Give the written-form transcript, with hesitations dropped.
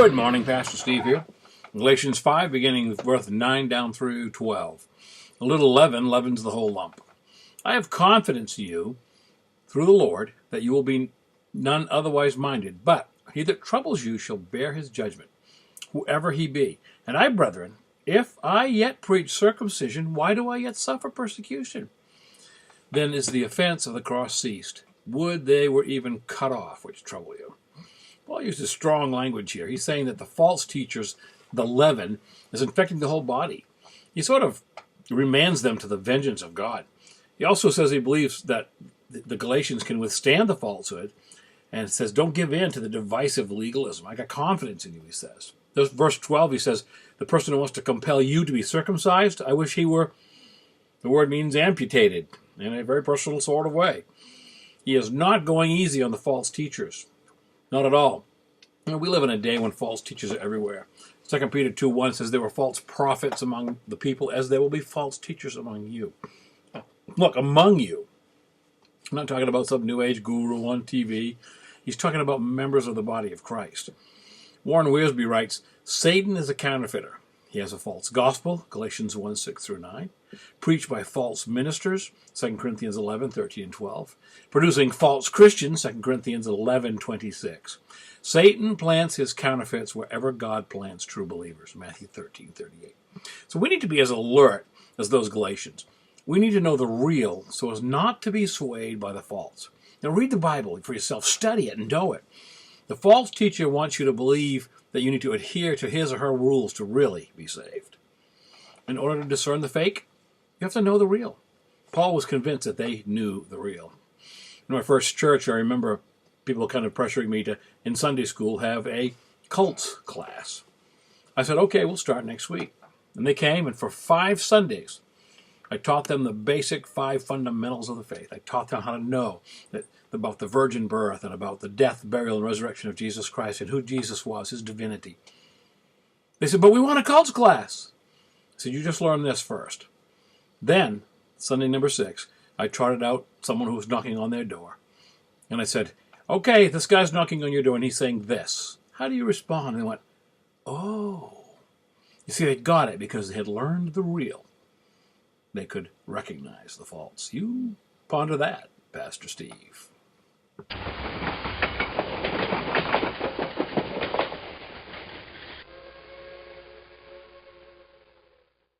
Good morning, Pastor Steve here. Galatians 5, beginning with verse 9 down through 12. A little leaven leavens the whole lump. I have confidence in you, through the Lord, that you will be none otherwise minded, but he that troubles you shall bear his judgment, whoever he be. And I, brethren, if I yet preach circumcision, why do I yet suffer persecution? Then is the offense of the cross ceased. Would they were even cut off, which trouble you. Paul uses strong language here. He's saying that the false teachers, the leaven, is infecting the whole body. He sort of remands them to the vengeance of God. He also says he believes that the Galatians can withstand the falsehood, and says, don't give in to the divisive legalism. I got confidence in you, he says. There's verse 12, he says, the person who wants to compel you to be circumcised, I wish he were, the word means amputated, in a very personal sort of way. He is not going easy on the false teachers. Not at all. We live in a day when false teachers are everywhere. 2 Peter 2:1 says there were false prophets among the people as there will be false teachers among you. Look, among you. I'm not talking about some new age guru on TV. He's talking about members of the body of Christ. Warren Wiersbe writes, Satan is a counterfeiter. He has a false gospel, Galatians 1:6-9, preached by false ministers, 2 Corinthians 11:13 and 12, producing false Christians, 2 Corinthians 11:26. Satan plants his counterfeits wherever God plants true believers, Matthew 13:38. So we need to be as alert as those Galatians. We need to know the real so as not to be swayed by the false. Now read the Bible for yourself, study it and know it. The false teacher wants you to believe that you need to adhere to his or her rules to really be saved. In order to discern the fake, you have to know the real. Paul was convinced that they knew the real. In my first church, I remember people kind of pressuring me to, in Sunday school, have a cults class. I said, okay, we'll start next week. And they came, and for 5 Sundays, I taught them the basic 5 fundamentals of the faith. I taught them how to know about the virgin birth and about the death, burial, and resurrection of Jesus Christ and who Jesus was, his divinity. They said, but we want a cults class. I said, you just learn this first. Then, Sunday number 6, I trotted out someone who was knocking on their door. And I said, okay, this guy's knocking on your door and he's saying this. How do you respond? And they went, oh. You see, they got it because they had learned the real. They could recognize the false. You ponder that, Pastor Steve.